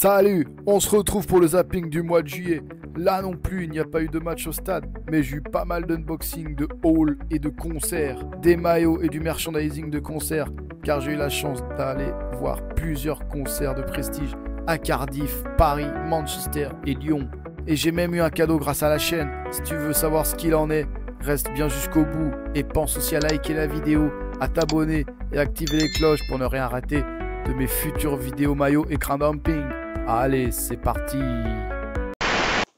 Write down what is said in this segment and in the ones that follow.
Salut, on se retrouve pour le zapping du mois de juillet. Là non plus, il n'y a pas eu de match au stade, mais j'ai eu pas mal d'unboxing, de hauls et de concerts, des maillots et du merchandising de concerts, car j'ai eu la chance d'aller voir plusieurs concerts de prestige à Cardiff, Paris, Manchester et Lyon. Et j'ai même eu un cadeau grâce à la chaîne. Si tu veux savoir ce qu'il en est, reste bien jusqu'au bout et pense aussi à liker la vidéo, à t'abonner et activer les cloches pour ne rien rater de mes futures vidéos maillots écran dumping. Allez, c'est parti.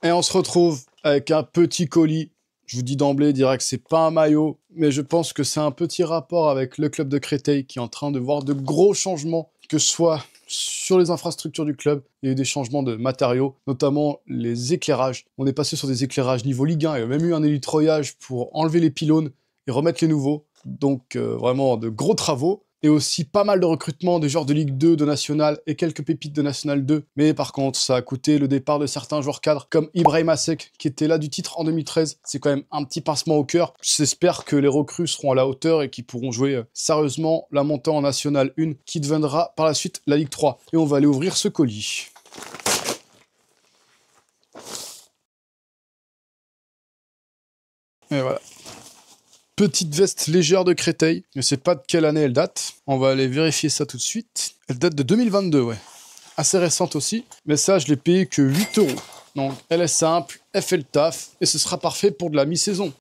Et on se retrouve avec un petit colis. Je vous dis d'emblée, direct que c'est pas un maillot, mais je pense que c'est un petit rapport avec le club de Créteil qui est en train de voir de gros changements, que ce soit sur les infrastructures du club. Il y a eu des changements de matériaux, notamment les éclairages. On est passé sur des éclairages niveau Ligue 1, il y a même eu un élitroyage pour enlever les pylônes et remettre les nouveaux. Donc vraiment de gros travaux. Et aussi pas mal de recrutements des joueurs de Ligue 2, de National et quelques pépites de National 2. Mais par contre, ça a coûté le départ de certains joueurs cadres comme Ibrahim Asek, qui était là du titre en 2013. C'est quand même un petit pincement au cœur. J'espère que les recrues seront à la hauteur et qu'ils pourront jouer sérieusement la montée en National 1, qui deviendra par la suite la Ligue 3. Et on va aller ouvrir ce colis. Et voilà. Petite veste légère de Créteil, je ne sais pas de quelle année elle date. On va aller vérifier ça tout de suite. Elle date de 2022, ouais. Assez récente aussi, mais ça, je l'ai payé que 8 €. Donc, elle est simple, elle fait le taf, et ce sera parfait pour de la mi-saison.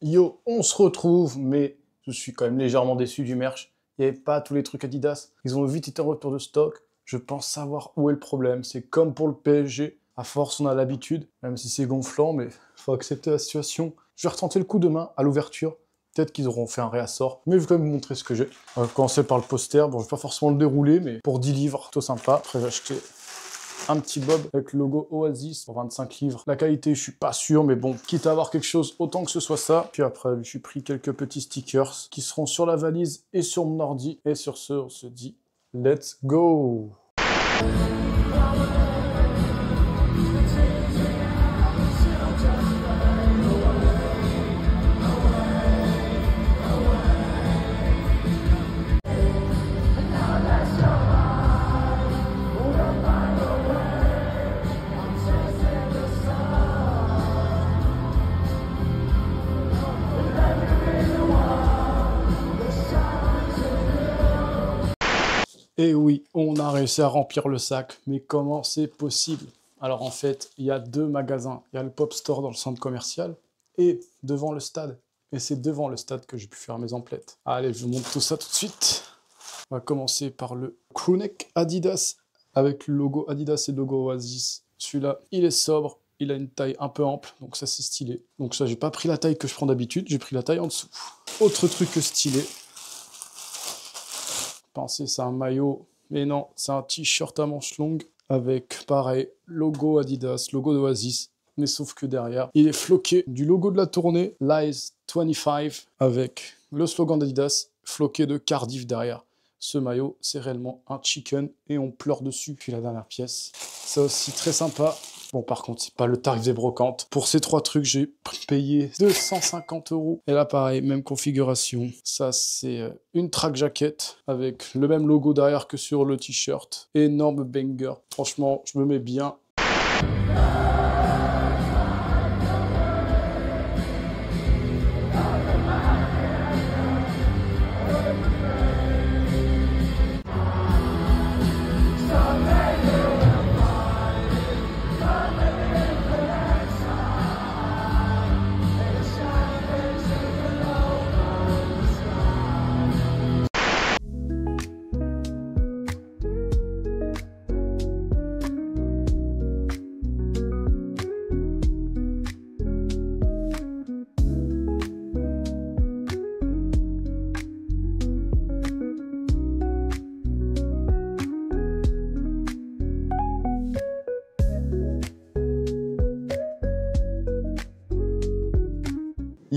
Yo, on se retrouve, mais je suis quand même légèrement déçu du merch. Il n'y avait pas tous les trucs Adidas. Ils ont vite été en retour de stock. Je pense savoir où est le problème. C'est comme pour le PSG. À force, on a l'habitude, même si c'est gonflant, mais il faut accepter la situation. Je vais retenter le coup demain à l'ouverture. Peut-être qu'ils auront fait un réassort, mais je vais quand même vous montrer ce que j'ai. On va commencer par le poster. Bon, je vais pas forcément le dérouler, mais pour 10 livres, plutôt sympa. Après, j'ai acheté un petit bob avec le logo Oasis pour 25 livres. La qualité, je suis pas sûr, mais bon, quitte à avoir quelque chose, autant que ce soit ça. Puis après, je suis pris quelques petits stickers qui seront sur la valise et sur mon ordi. Et sur ce, on se dit, let's go! Et oui, on a réussi à remplir le sac, mais comment c'est possible? Alors en fait, il y a deux magasins. Il y a le Pop Store dans le centre commercial et devant le stade. Et c'est devant le stade que j'ai pu faire mes emplettes. Allez, je vous montre tout ça tout de suite. On va commencer par le crewneck Adidas avec le logo Adidas et le logo Oasis. Celui-là, il est sobre, il a une taille un peu ample, donc ça c'est stylé. Donc ça, j'ai pas pris la taille que je prends d'habitude, j'ai pris la taille en dessous. Autre truc stylé. Pensez c'est un maillot, mais non, c'est un t-shirt à manches longues avec, pareil, logo Adidas, logo d'Oasis, mais sauf que derrière, il est floqué du logo de la tournée, Lies 25, avec le slogan d'Adidas, floqué de Cardiff derrière. Ce maillot, c'est réellement un chicken et on pleure dessus. Puis la dernière pièce, ça aussi très sympa. Bon, par contre, c'est pas le tarif des brocantes. Pour ces trois trucs, j'ai payé 250 €. Et là, pareil, même configuration. Ça, c'est une track jacket avec le même logo derrière que sur le t-shirt. Énorme banger. Franchement, je me mets bien.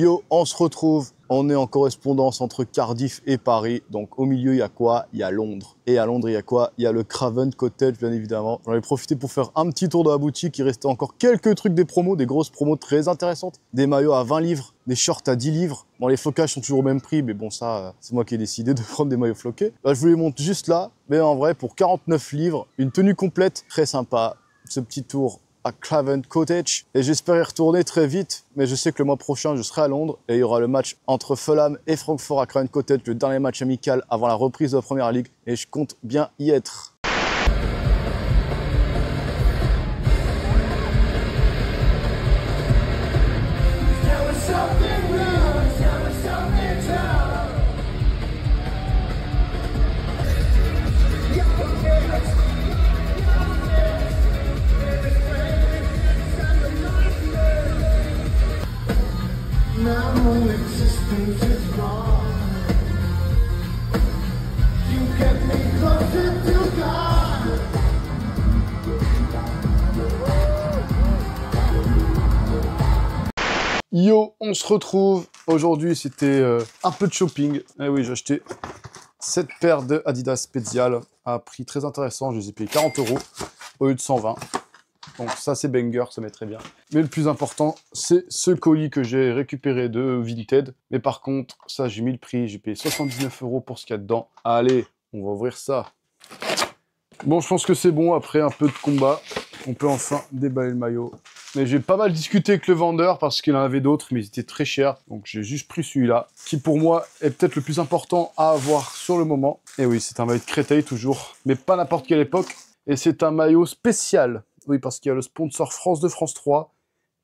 Yo, on se retrouve, on est en correspondance entre Cardiff et Paris. Donc au milieu, il y a quoi? Il y a Londres. Et à Londres, il y a quoi? Il y a le Craven Cottage, bien évidemment. J'en ai profité pour faire un petit tour de la boutique. Il restait encore quelques trucs des promos, des grosses promos très intéressantes. Des maillots à 20 livres, des shorts à 10 livres. Bon, les flocages sont toujours au même prix, mais bon, ça, c'est moi qui ai décidé de prendre des maillots floqués. Là, je vous les montre juste là. Mais en vrai, pour 49 livres, une tenue complète, très sympa. Ce petit tour à Craven Cottage et j'espère y retourner très vite, mais je sais que le mois prochain je serai à Londres et il y aura le match entre Fulham et Francfort à Craven Cottage, le dernier match amical avant la reprise de la Première Ligue et je compte bien y être. Yo, on se retrouve. Aujourd'hui, c'était un peu de shopping. Eh oui, j'ai acheté cette paire de Adidas Spezial à un prix très intéressant. Je les ai payés 40 € au lieu de 120. Donc ça, c'est banger, ça met très bien. Mais le plus important, c'est ce colis que j'ai récupéré de Vinted. Mais par contre, ça, j'ai mis le prix. J'ai payé 79 € pour ce qu'il y a dedans. Allez, on va ouvrir ça. Bon, je pense que c'est bon. Après un peu de combat, on peut enfin déballer le maillot. Mais j'ai pas mal discuté avec le vendeur parce qu'il en avait d'autres, mais ils étaient très chers. Donc j'ai juste pris celui-là, qui pour moi est peut-être le plus important à avoir sur le moment. Et oui, c'est un maillot de Créteil toujours, mais pas n'importe quelle époque. Et c'est un maillot spécial. Oui, parce qu'il y a le sponsor France 2, France 3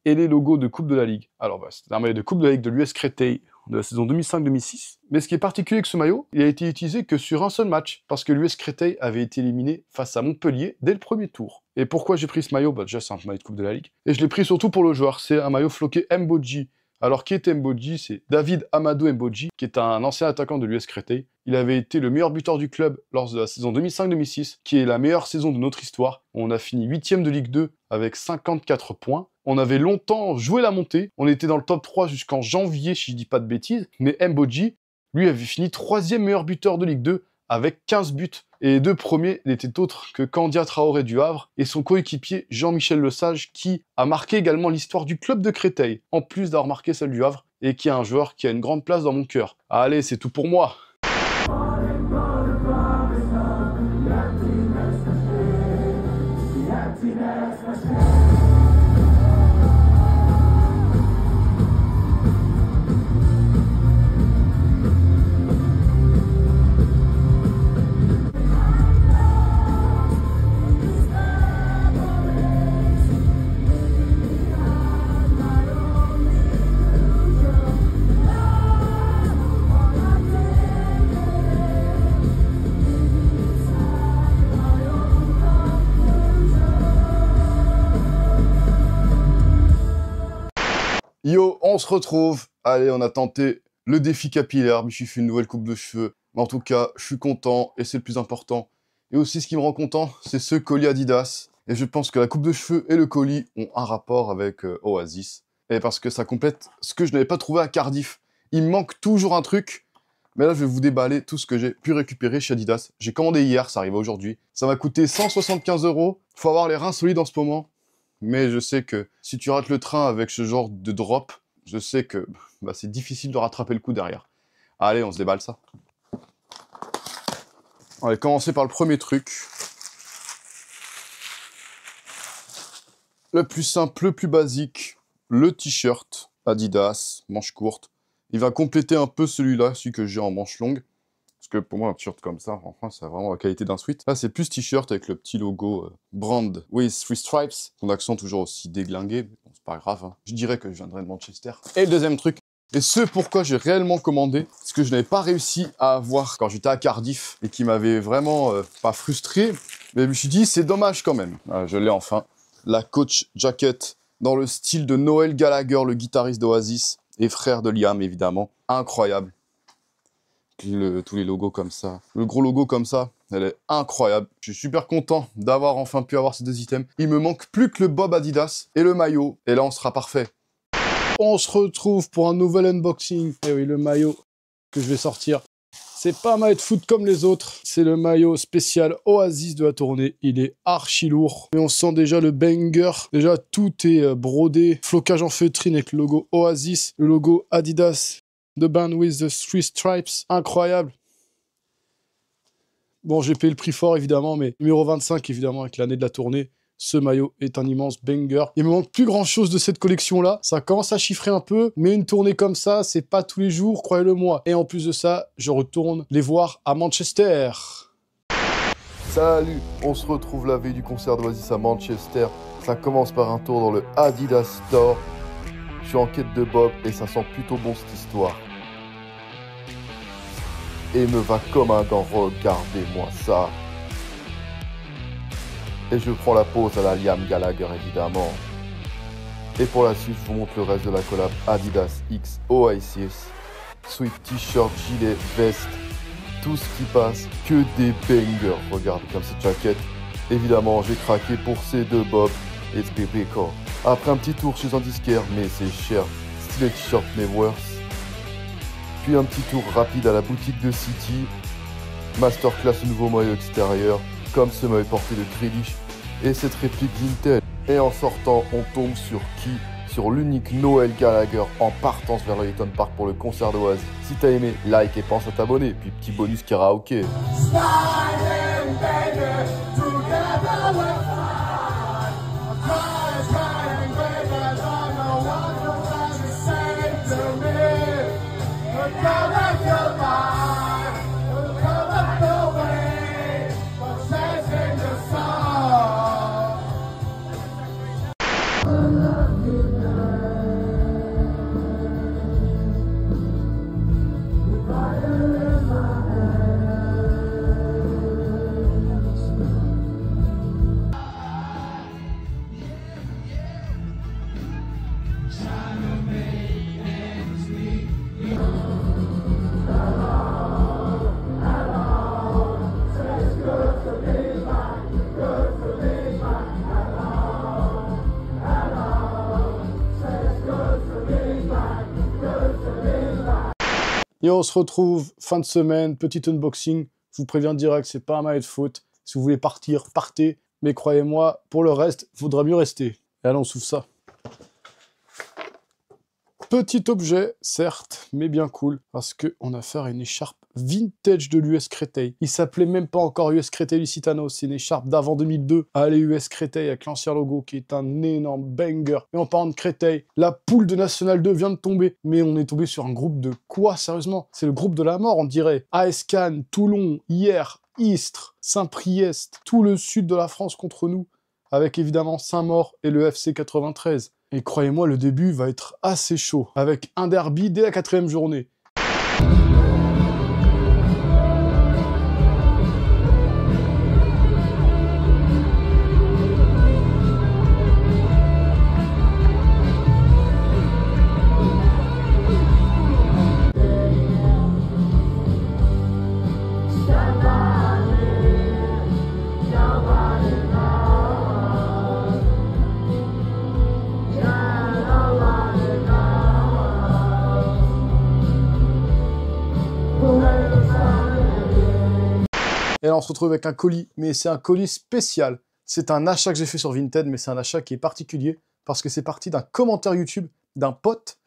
et les logos de Coupe de la Ligue. Alors, bah, c'est un maillot de Coupe de la Ligue de l'US Créteil de la saison 2005-2006. Mais ce qui est particulier avec ce maillot, il a été utilisé que sur un seul match, parce que l'US Créteil avait été éliminé face à Montpellier dès le premier tour. Et pourquoi j'ai pris ce maillot? Bah déjà, c'est un maillot de Coupe de la Ligue. Et je l'ai pris surtout pour le joueur. C'est un maillot floqué Mbodji. Alors, qui était Mbodji? C'est David Amadou Mbodji, qui est un ancien attaquant de l'US Créteil. Il avait été le meilleur buteur du club lors de la saison 2005-2006, qui est la meilleure saison de notre histoire. On a fini 8e de Ligue 2 avec 54 points. On avait longtemps joué la montée. On était dans le top 3 jusqu'en janvier, si je dis pas de bêtises. Mais Mbodji, lui, avait fini 3e meilleur buteur de Ligue 2 avec 15 buts. Et les deux premiers n'étaient autres que Candia Traoré du Havre et son coéquipier Jean-Michel Lesage, qui a marqué également l'histoire du club de Créteil, en plus d'avoir marqué celle du Havre, et qui est un joueur qui a une grande place dans mon cœur. Allez, c'est tout pour moi. Yo, on se retrouve. Allez, on a tenté le défi capillaire. Je me suis fait une nouvelle coupe de cheveux. Mais en tout cas, je suis content et c'est le plus important. Et aussi, ce qui me rend content, c'est ce colis Adidas. Et je pense que la coupe de cheveux et le colis ont un rapport avec Oasis. Et parce que ça complète ce que je n'avais pas trouvé à Cardiff. Il me manque toujours un truc. Mais là, je vais vous déballer tout ce que j'ai pu récupérer chez Adidas. J'ai commandé hier, ça arrive aujourd'hui. Ça m'a coûté 175 €. Faut avoir les reins solides en ce moment. Mais je sais que si tu rates le train avec ce genre de drop, je sais que bah, c'est difficile de rattraper le coup derrière. Allez, on se déballe ça. On va commencer par le premier truc. Le plus simple, le plus basique, le t-shirt Adidas, manche courte. Il va compléter un peu celui-là, celui que j'ai en manche longue. Parce que pour moi, un t-shirt comme ça, franchement, ça a vraiment la qualité d'un sweat. Là, c'est plus t-shirt avec le petit logo brand with 3 stripes. Son accent toujours aussi déglingué, mais bon, c'est pas grave. Hein. Je dirais que je viendrai de Manchester. Et le deuxième truc, et ce pourquoi j'ai réellement commandé, ce que je n'avais pas réussi à avoir quand j'étais à Cardiff, et qui m'avait vraiment pas frustré, mais je me suis dit, c'est dommage quand même. Je l'ai enfin. La Coach Jacket, dans le style de Noel Gallagher, le guitariste d'Oasis, et frère de Liam, évidemment. Incroyable. Tous les logos comme ça. Le gros logo comme ça, elle est incroyable. Je suis super content d'avoir enfin pu avoir ces deux items. Il me manque plus que le bob Adidas et le maillot. Et là, on sera parfait. On se retrouve pour un nouvel unboxing. Et oui, le maillot que je vais sortir. C'est pas un maillot de foot comme les autres. C'est le maillot spécial Oasis de la tournée. Il est archi lourd. Mais on sent déjà le banger. Déjà, tout est brodé. Flocage en feutrine avec le logo Oasis. Le logo Adidas. The Band with the Three Stripes. Incroyable. Bon, j'ai payé le prix fort, évidemment. Mais numéro 25, évidemment, avec l'année de la tournée. Ce maillot est un immense banger. Il me manque plus grand chose de cette collection-là. Ça commence à chiffrer un peu, mais une tournée comme ça, c'est pas tous les jours, croyez-le-moi. Et en plus de ça, je retourne les voir à Manchester. Salut, on se retrouve la veille du concert d'Oasis à Manchester. Ça commence par un tour dans le Adidas Store. Je suis en quête de Bob et ça sent plutôt bon cette histoire. Et me va comme un gant, regardez-moi ça. Et je prends la pose à la Liam Gallagher évidemment. Et pour la suite, je vous montre le reste de la collab Adidas X Oasis. Sweat, t-shirt, gilet, veste, tout ce qui passe, que des bangers. Regardez comme cette jaquette. Évidemment, j'ai craqué pour ces deux Bob et Spepeco. Après un petit tour chez un disquaire, mais c'est cher, style t-shirt Nevers. Puis un petit tour rapide à la boutique de City. Masterclass nouveau maillot extérieur. Comme ce maillot porté de Grealish et cette réplique Vinted. Et en sortant, on tombe sur qui? Sur l'unique Noel Gallagher en partance vers le Eaton Park pour le concert d'Oasis. Si t'as aimé, like et pense à t'abonner. Puis petit bonus karaoké. Et on se retrouve fin de semaine, petit unboxing. Je vous préviens direct, c'est pas un maillot de foot. Si vous voulez partir, partez. Mais croyez-moi, pour le reste, il faudra mieux rester. Et allons, on s'ouvre ça. Petit objet, certes, mais bien cool, parce qu'on a affaire à une écharpe vintage de l'US Créteil. Il s'appelait même pas encore US Créteil Lusitano, c'est une écharpe d'avant 2002. Allez, US Créteil avec l'ancien logo qui est un énorme banger. Et en parlant de Créteil, la poule de National 2 vient de tomber. Mais on est tombé sur un groupe de quoi, sérieusement? C'est le groupe de la mort, on dirait. AS Cannes, Toulon, Hyères, Istres, Saint-Priest, tout le sud de la France contre nous. Avec évidemment Saint-Maur et le FC 93. Et croyez-moi, le début va être assez chaud, avec un derby dès la 4e journée. Et là, on se retrouve avec un colis, mais c'est un colis spécial. C'est un achat que j'ai fait sur Vinted, mais c'est un achat qui est particulier, parce que c'est parti d'un commentaire YouTube d'un pote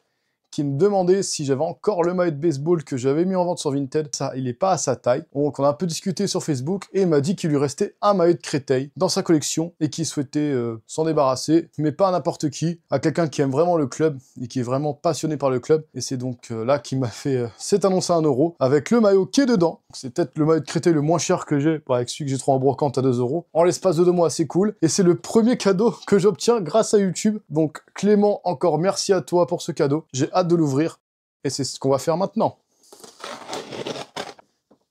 qui me demandait si j'avais encore le maillot de baseball que j'avais mis en vente sur Vinted. Ça, il n'est pas à sa taille. Donc, on a un peu discuté sur Facebook, et il m'a dit qu'il lui restait un maillot de Créteil dans sa collection, et qu'il souhaitait s'en débarrasser, mais pas à n'importe qui, à quelqu'un qui aime vraiment le club, et qui est vraiment passionné par le club. Et c'est donc là qu'il m'a fait cette annonce à 1 €, avec le maillot qui est dedans. C'est peut-être le maillot de Créteil le moins cher que j'ai, avec celui que j'ai trouvé en brocante à 2 €. En l'espace de 2 mois, c'est cool. Et c'est le premier cadeau que j'obtiens grâce à YouTube. Donc Clément, encore merci à toi pour ce cadeau. J'ai hâte de l'ouvrir. Et c'est ce qu'on va faire maintenant.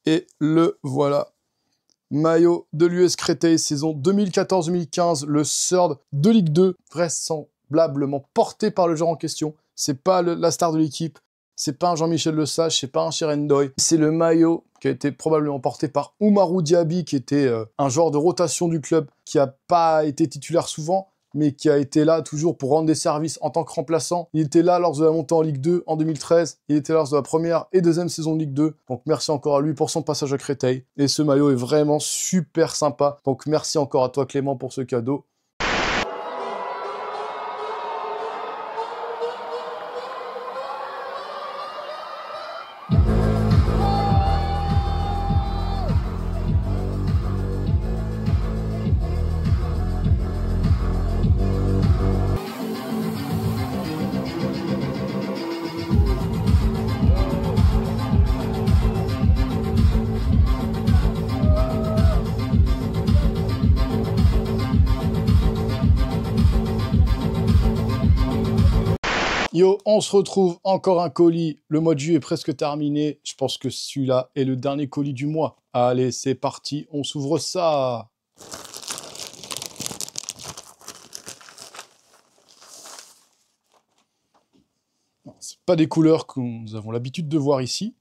Et le voilà. Maillot de l'US Créteil, saison 2014-2015, le third de Ligue 2, vraisemblablement porté par le joueur en question. C'est pas la star de l'équipe, c'est pas un Jean-Michel Lesage, c'est pas un Cherendoy. C'est le maillot qui a été probablement porté par Oumarou Diaby, qui était un joueur de rotation du club, qui a pas été titulaire souvent, mais qui a été là toujours pour rendre des services en tant que remplaçant. Il était là lors de la montée en Ligue 2 en 2013. Il était là lors de la première et deuxième saison de Ligue 2. Donc merci encore à lui pour son passage à Créteil. Et ce maillot est vraiment super sympa. Donc merci encore à toi Clément pour ce cadeau. Yo, on se retrouve, encore un colis. Le mois de juillet est presque terminé. Je pense que celui-là est le dernier colis du mois. Allez, c'est parti, on s'ouvre ça. C'est pas des couleurs que nous avons l'habitude de voir ici,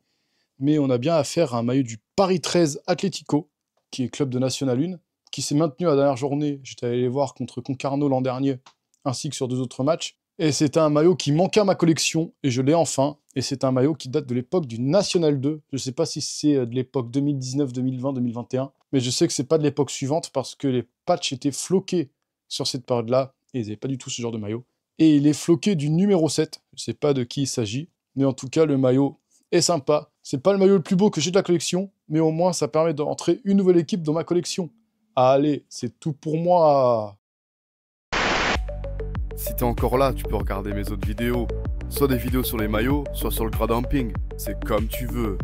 mais on a bien affaire à un maillot du Paris 13 Atlético, qui est club de National 1, qui s'est maintenu à la dernière journée. J'étais allé les voir contre Concarneau l'an dernier, ainsi que sur 2 autres matchs. Et c'était un maillot qui manquait à ma collection, et je l'ai enfin. Et c'est un maillot qui date de l'époque du National 2. Je ne sais pas si c'est de l'époque 2019, 2020, 2021, mais je sais que c'est pas de l'époque suivante, parce que les patchs étaient floqués sur cette période-là, et ils n'avaient pas du tout ce genre de maillot. Et il est floqué du numéro 7. Je ne sais pas de qui il s'agit, mais en tout cas, le maillot est sympa. C'est pas le maillot le plus beau que j'ai de la collection, mais au moins, ça permet d'entrer une nouvelle équipe dans ma collection. Allez, c'est tout pour moi. Si t'es encore là, tu peux regarder mes autres vidéos. Soit des vidéos sur les maillots, soit sur le grading. C'est comme tu veux.